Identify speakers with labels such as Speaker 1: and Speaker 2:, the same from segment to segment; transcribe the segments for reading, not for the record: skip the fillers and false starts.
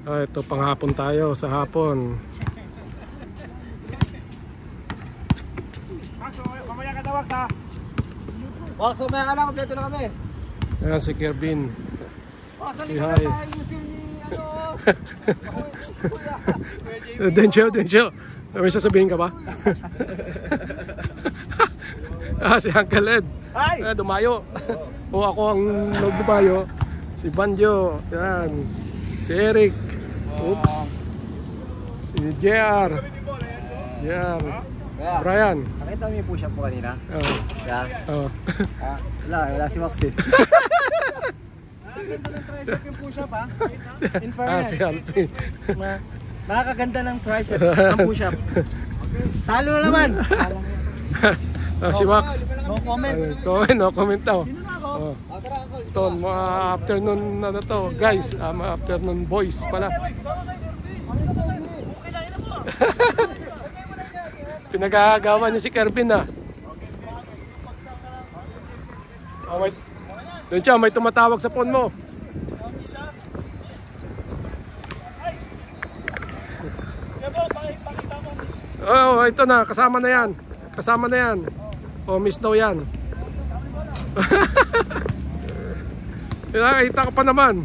Speaker 1: Ito panghapon tayo sa hapon.
Speaker 2: Mamaya ka tawag ha.
Speaker 3: Wax, mamaya ka lang, kompleto na kami.
Speaker 1: Ayan si Kervin.
Speaker 3: Say
Speaker 1: hi. Dencho. May sasabihin ka ba? Si Uncle Ed.
Speaker 2: Hi!
Speaker 1: Dumayo. O ako ang nagdumayo. Si Banjo. Yan. Si Eric. Oops. Si JR. Yan. Brian.
Speaker 3: Nakita mo yung push-up po kanina? Yan. Wala si Wax eh.
Speaker 2: Nakakaganda ng tricep yung push-up ha. In fairness.
Speaker 1: Si Alfie.
Speaker 2: Nakakaganda ng tricep ang push-up. Talo na naman.
Speaker 1: Si Max.
Speaker 2: No comment.
Speaker 1: No comment daw.
Speaker 2: Sino na ako?
Speaker 1: Ito, mga afternoon na to guys. Mga afternoon boys pala. Pinagagawa niya si Kervin na. Doon siya, may tumatawag sa phone mo. Ito na, kasama na yan. Kasama na yan. Miss daw yan. Nakita ka pa naman.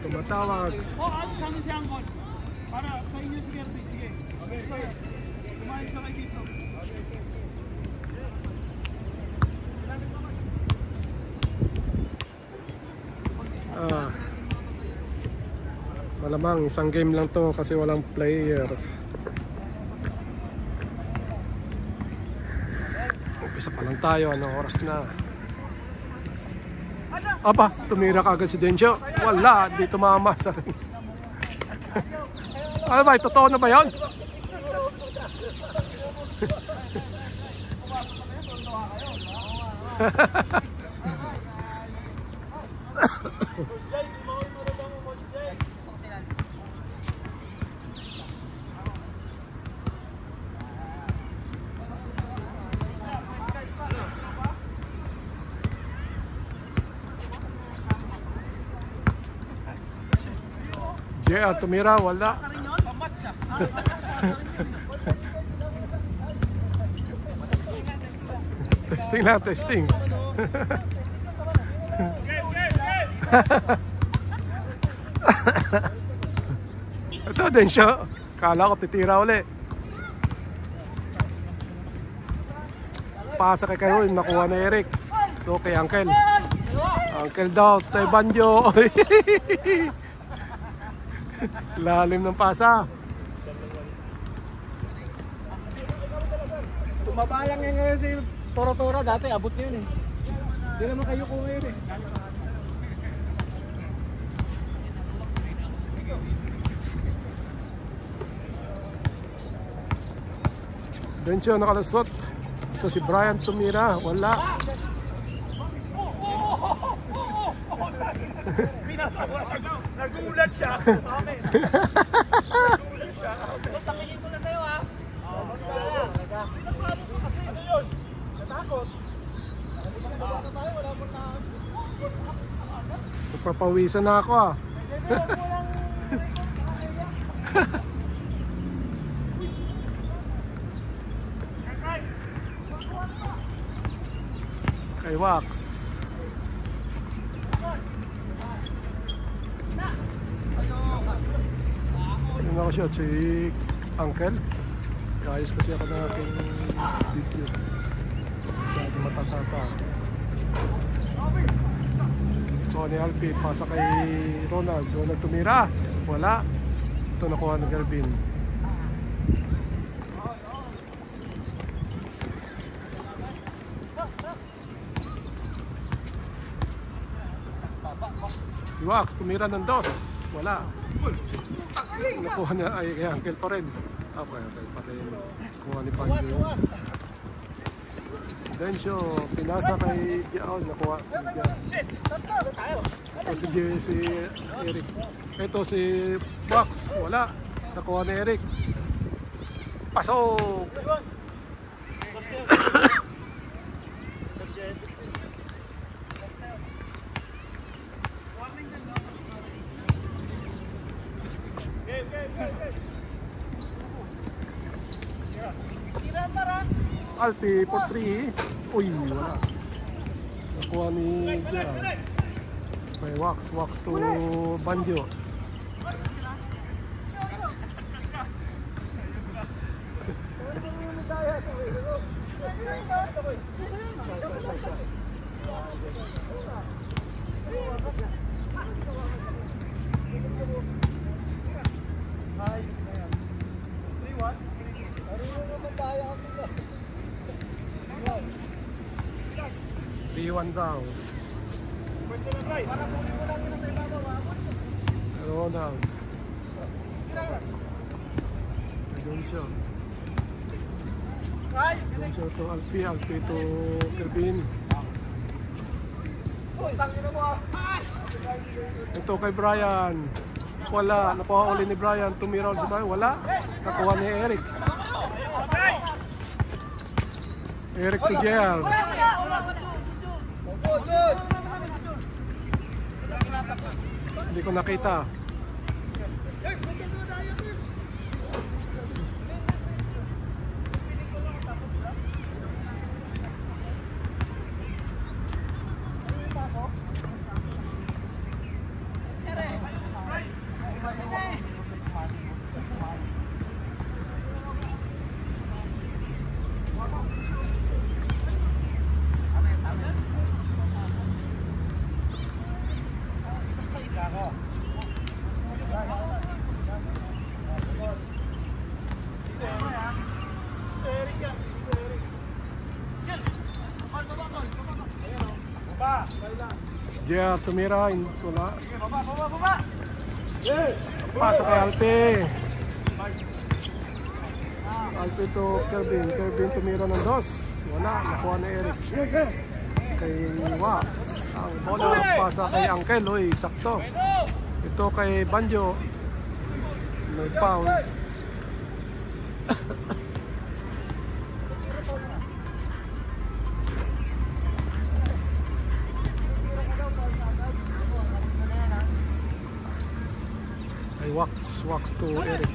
Speaker 1: Tumatawag.
Speaker 2: Ano sa amin si Angkol? Para sa inyo si Gertie. Sige. Okay. Kumain sa kayo dito.
Speaker 1: Malamang isang game lang to kasi walang player. Umpisa pa lang tayo. Anong oras na? Aba, tumira ka agad si Dencho. Wala, di tumamasa rin. Ano ba, totoo na ba yun? Yeah, tumira, wala. Testing lang, testing. Ito din siya. Kala ko titira uli. Pasa kay Karol, nakuha na Eric. Ito kay Uncle. Uncle daw, tayo Banjo. Lalim ng pasa.
Speaker 2: Tumaba lang yan ngayon si Toro-Tora. Dati abot niya yun eh. Hindi naman kayo ko ngayon eh.
Speaker 1: Dencho nakalusot. Ito si Brian tumira. Wala.
Speaker 2: Nagulat siya. Amen. Nagulat siya. Tangingin ko na sa'yo ha. Natakot kasi ito yun. Natakot.
Speaker 1: Papawisan na ako ah. Kay Wax. Sino ako siya? Si Uncle. Kaayos kasi ako ng aking video. Masyado matasata. Ito ni Alfie, pasa kay Ronald. Ronald tumira. Wala. Ito nakuha ni Gervin. Si Wax tumira ng dos. Wala. Nakuha niya ay kay Uncle pa rin. Okay pa rin. Kuha ni Panjo. Dencio, pinasa kay Giaon, nakuha. Ito si Eric. Ito si Box, wala. Nakuha ni Eric. Pasok! Alpi for 3. Uy, wala. Nakuha ni Gian. May wax to Banjo. Iwan daw. Ronald. Doncio. Doncio to Alpi to Kervin. Ito kay Brian. Wala. Nakuha uli ni Brian. Tumira ulit si Brian. Wala. Nakuha ni Eric. Eric to Jer. Hindi ko nakita. Jer tumira, wala. Pasa kay Alpi. Alpi to Kervin. Kervin tumira ng 2. Wala, nakuha na Eric. Kay Wax. Ang bola pasa kay Uncle. Uy, sakto. Ito kay Banjo. May foul. Wax to Eric.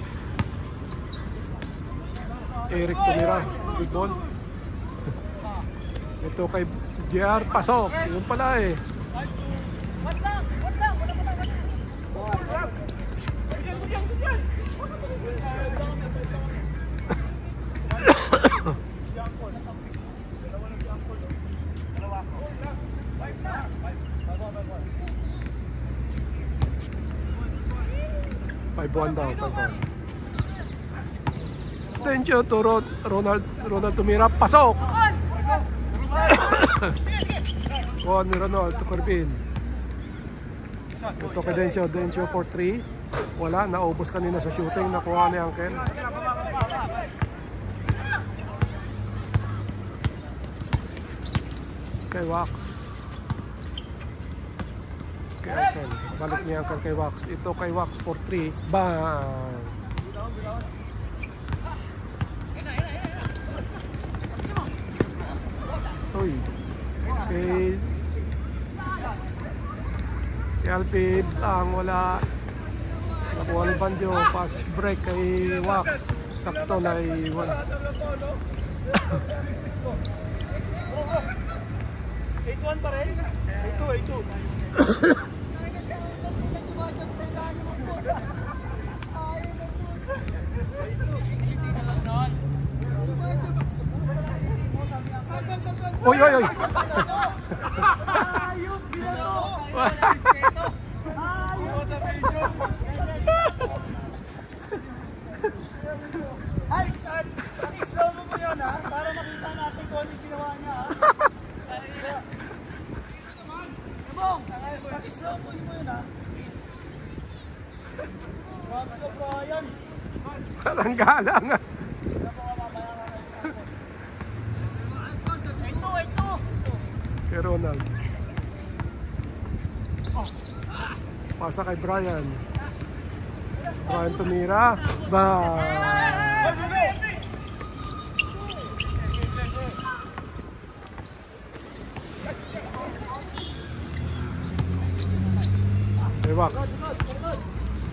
Speaker 1: Eric tumira. Good ball. Ito kay JR. Pasok. Yun pala eh. Buwan daw, 5-1. Dencio to Ronald tumira, pasok! Buwan ni Ronald to Kervin. Ito kay Dencio for 3. Wala, naubos kanina sa shooting, nakuha ni Uncle. Kay Wax. Kay Uncle. Balik niya Uncle kay Wax. Ito kay Wax for 3. Bang! Uy. Si Alpi ang wala. Nakuha ni Banjo. Pass break kay Wax. Sakto na iwan.
Speaker 2: 8-1 pa rin? 8-2.
Speaker 1: Oy, oy, oy.
Speaker 2: Ay, slow mo yun ha, para makita natin kung ano yung ginawa niya ha. Ebong, slow mo yun ha. Sabi ko, Brian.
Speaker 1: Parang galang. Kay Ronald. Pasa kay Brian. Brian tumira. Kay Wax.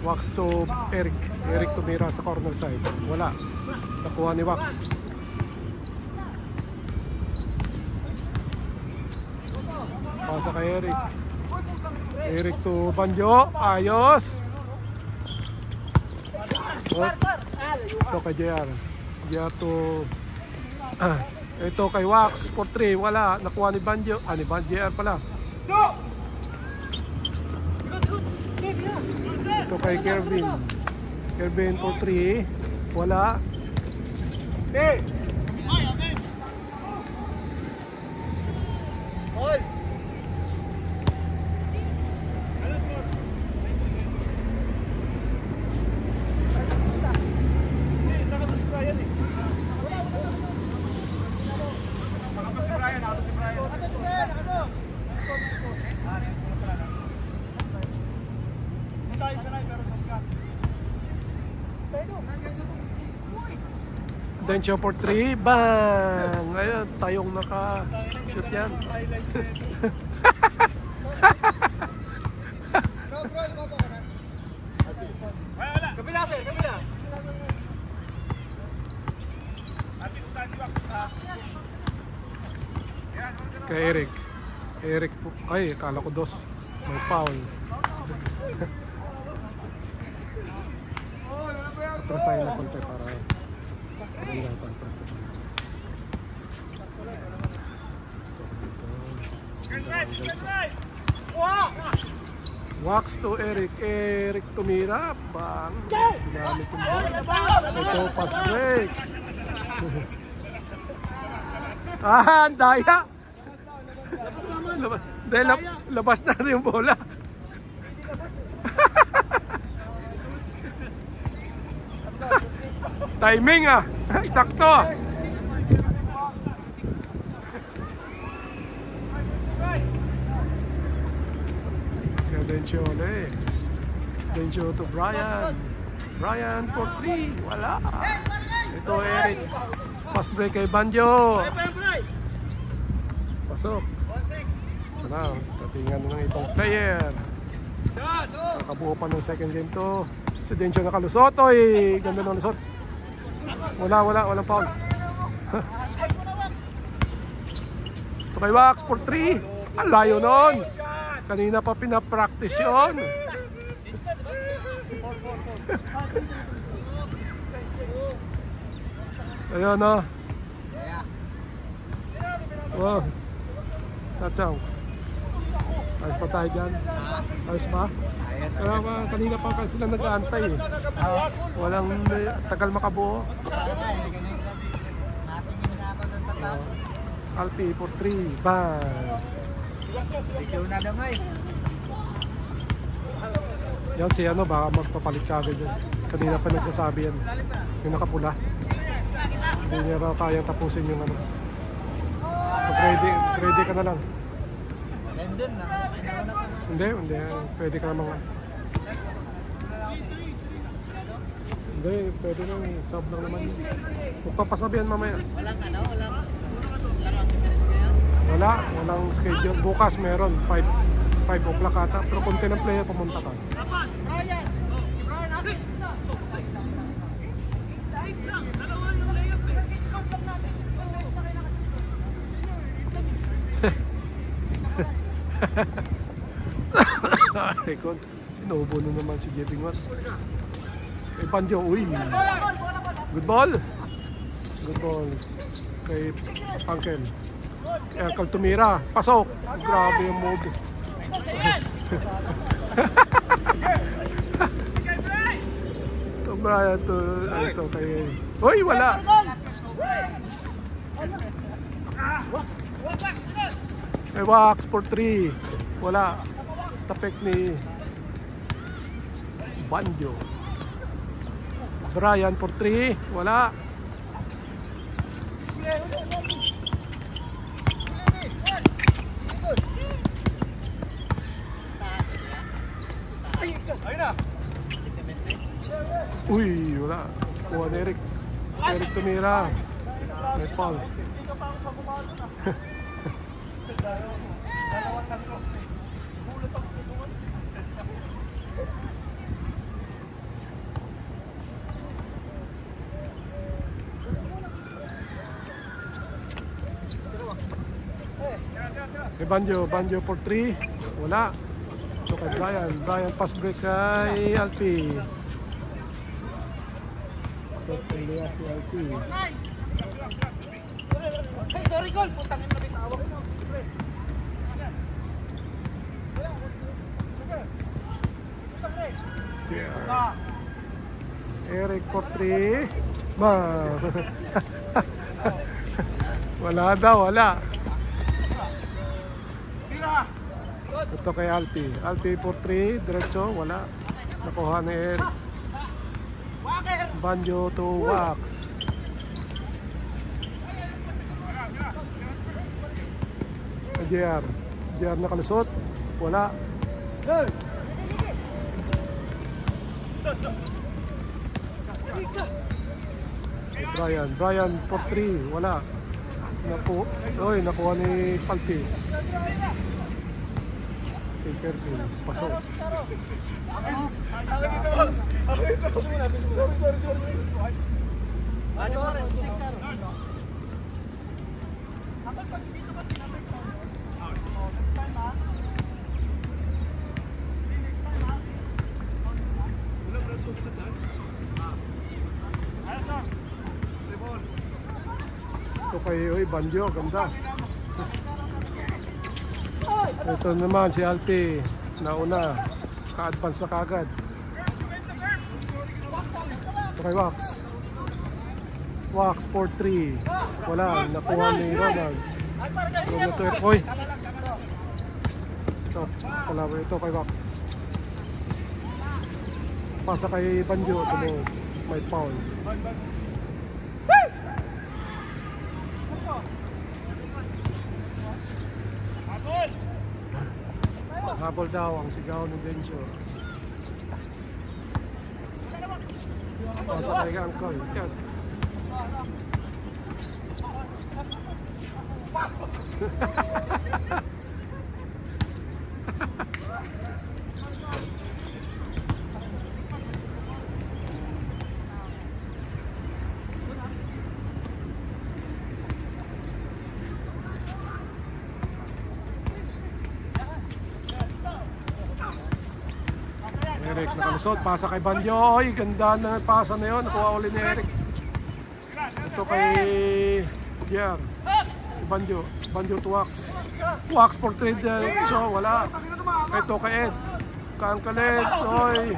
Speaker 1: Wax to Eric. Eric tumira sa corner side. Wala. Nakuha ni Wax. Pasa kay Eric. Eric to Banjo. Ayos. Ito kay JR. JR to ito kay Wax for 3. Wala. Nakuha ni Banjo. Ni JR pala. Ito kay Kervin. Kervin for 3. Wala. Attention for 3. Bang! Ayun, tayong naka-shoot yan.
Speaker 2: Kabila, sir. Kabila.
Speaker 1: Kay Eric. Eric po. Ay, kala ko dos. May foul. Atras tayo na konti para Wax to Eric. Eric tumira. Bang. Ginamit yung ball. Ito pass break. Daya. Labas na rin yung bola. Timing eksakto Dencio to Brian. Brian for 3. Wala. Ito Eric. Pass break kay Banjo. Pasok. Wala. Tatingan ng itong player. Nakabuo pa ng second game to. Si Dencio nakalusot. Oy, ganda ng lusot. Walang foul. Ito kay Wax for 3. Ang layo nun. Kanina pa pinapractice yun. Ayun Wow. Tachaw. Ayos pa tayo dyan. Ayos pa? Kanina pa sila nag-aantay Walang tagal makabuo. Alpi for 3. Bang. Yan si baka magpapalit siya agad yun. Kanina pa nagsasabi yan. Yung nakapula. Hindi niya raw kayang tapusin yung ready ka na lang. Hindi. Pwede ka naman Hindi, pwede nang sub lang naman yun. Magpapasabihan mamaya. Walang schedule. Bukas meron 5 o'clock ata. Pero kung ng player pumunta ka. Rekod. Inuubo na naman si Jebing Watt. Kay Banjo. Uy. Good ball. Kay Uncle. Uncle tumira. Pasok. Grabe yung move. Ito Brian to. Ito kay. Uy, wala. May Wax for 3. Wala. Tapek ni Banjo. Brian for 3. Wala. Uy, wala. Kuha ni Eric. Eric tumira. May foul.
Speaker 2: Hindi ka pa ako sa bumalo na. Dalawasan ko. Bulot ako sa doon.
Speaker 1: Banjo for 3. Wala. Ito kay Brian. Brian pass break kay Alpi. So, kaya si Alpi.
Speaker 2: Hey, sorry, Col. Putangin na bitawag mo.
Speaker 1: Yeah. Eric for 3. Ba. Wala daw, wala. Ito kay Alpi. Alpi for 3. Diretso, wala. Nakuha ni Eric. Banjo to Wax. JR. JR nakalusot. Wala. Brian. Brian for 3. Wala. Nakuha ni Palpi. Kirby. Pasok. Ito kayo, Banjo, ganda. Ito naman si Alpi, nauna, ka-advance na kagad. Ito kay Wax. Wax 4-3. Wala, nakuha ni Ronald. Oy! Ito, kalaban ito kay Wax. Pasa kay Banjo, ito mo, may foul. Habol daw ang sigaw ng Dencio. Pasa kay Uncle. Yan. Eric nakalusot, pasa kay Banjo. Oy, ganda na pasa na yun. Nakuha ulit ni Eric. Ito kay JR. Banjo. Banjo to Wax. Wax for 3 diretso. Wala. Ito kay Ed. Kangkalit. Oy.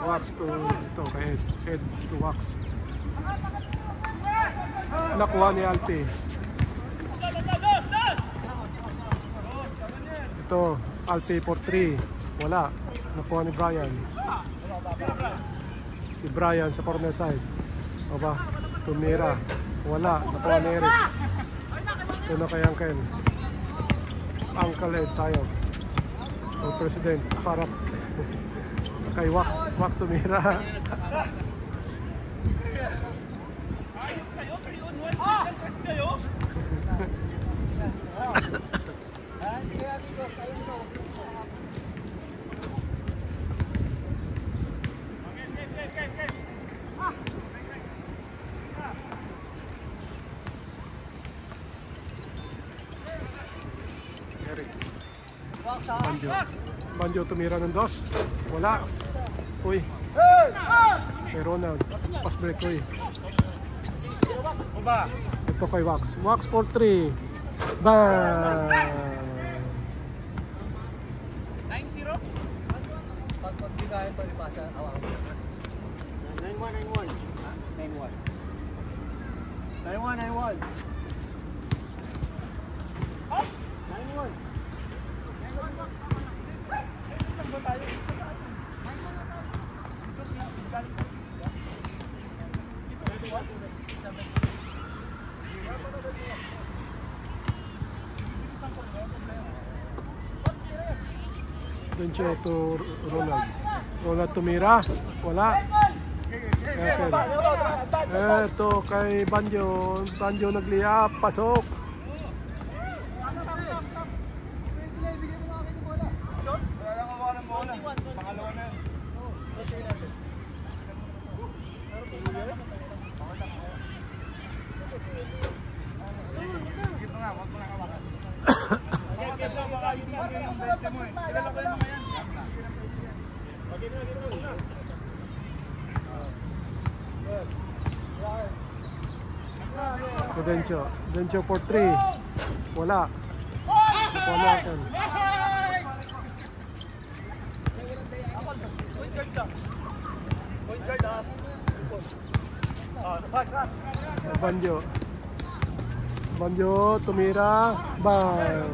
Speaker 1: Wax to ito kay Ed to Wax. Nakuha ni Alpi. Ito Alpi for 3. Wala. Nakuha ni Brian. Si Brian sa corner side. Aba, tumira. Wala. Nakuha ni Eric. Ito na kay Uncle. Uncle Ed tayo. O President para kay Wax. Wax tumira. Eric. Banjo tumira ng 2. Wala. Uy. Kay Ronald. Pass break, uy. Ito kay Wax. Wax for 3. Bang!
Speaker 2: 9-0?
Speaker 3: Pag magbigayan pa rin pasa, awang.
Speaker 2: 9-1. 9-1. 9-1.
Speaker 1: Dencho to Ronald. Ronald tumira. Wala. Ekel. Eto kay Banjo. Banjo nagliap. Pasok. Dencho. Dencho for 3. Wala. Wala natin. Banjo. Banjo tumira. Bang.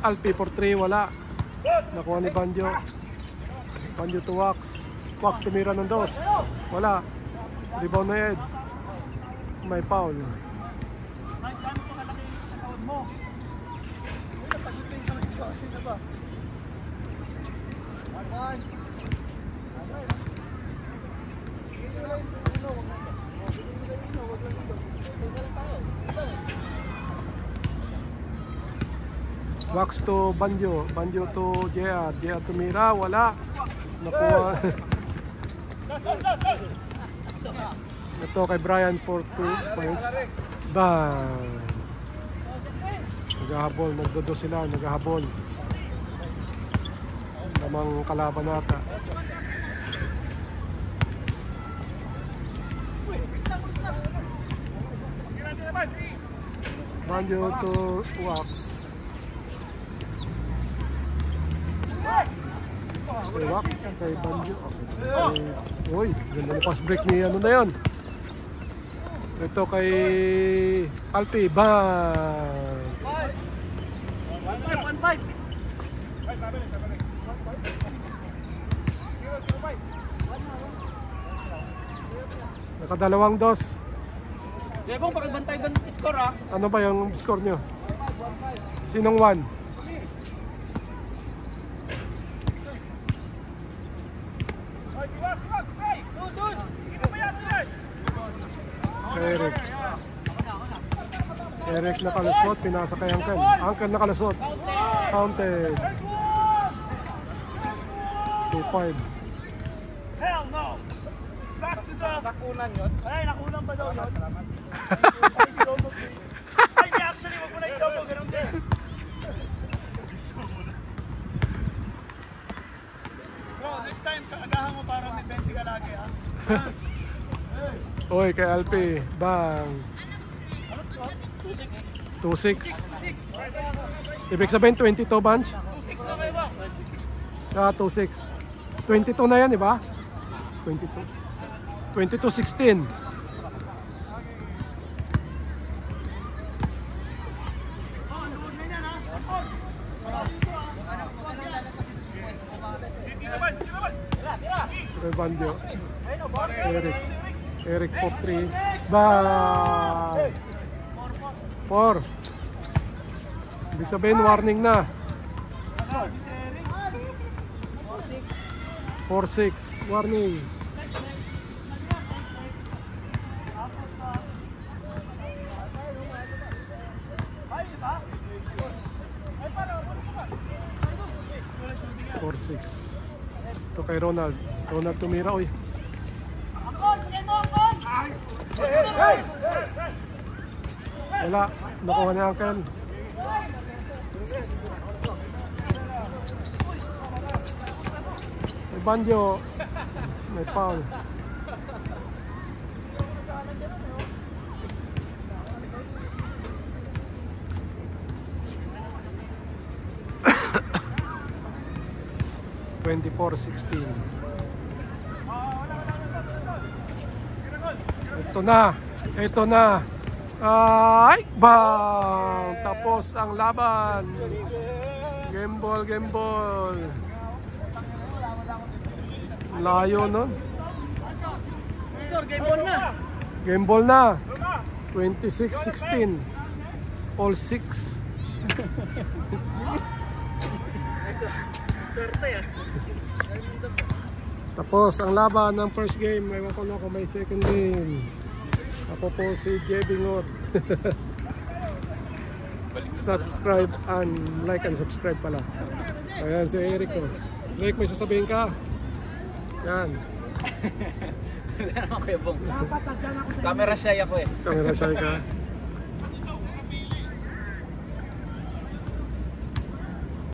Speaker 1: Alpi for 3. Wala. Nakuha ni Banjo. Banjo to Wax. Wax tumira ng 2. Wala. Rebound na Ed. May foul. Wax to Banjo. Banjo to JR. JR tumira. Wala. Nakuha. Ito kay Brian for 2 points. Bang. Naghahabol. Nagdodo sila. Naghahabol. Namang kalaban nata. Banjo to Wax. Kay Wax, kay Banjo. Uy, ganda na pass break ni ano na yan. Ito kay Alpi. Bang!
Speaker 2: 1-5.
Speaker 1: Nakadalawang 2.
Speaker 2: Debong, pakibantay ba score ha?
Speaker 1: Ano ba yung score nyo? Sinong 1? Eric. Eric nakalusot, pinasa kay Uncle. Uncle nakalusot. Counted. 2-5.
Speaker 2: Hell no! Back to the... Nakunan yun? Ay, nakunan ba daw yun? Ay, actually, wag mo na i-stop mo. Ganun din. Bro, next time, kaagahan mo para may bensi ka lagi, ha?
Speaker 1: Oy, kay Alpi. Bang. 2-6. Ibig sabihin 22 bunch?
Speaker 2: 2-6 na kayo ba?
Speaker 1: Ah, 2-6. 22 na yan, di ba? 22. 22-16. Kay Banjo. Eric. Eric for 3. Bang! 4. Ibig sabihin warning na. 4-6. Warning. Ito kay Ronald. Ronald tumira. Uy. Wala. Nakuha ni Uncle. May Banjo. May foul. Ito na. Ay, bang! Tapos ang laban. Game ball. Layo, no?
Speaker 2: Score, game ball na.
Speaker 1: Game ball na. 26-16. All 6.
Speaker 2: Swerte yan.
Speaker 1: Tapos ang laban ng first game, may ko na kung may second game. Ako po si JB Ngot. Subscribe and like and subscribe pala. Ayan si Eric ko. Eric, may sasabihin ka? Yan.
Speaker 4: Wala naman Kuya Bong. Camera shy ako eh.
Speaker 1: Camera shy ka.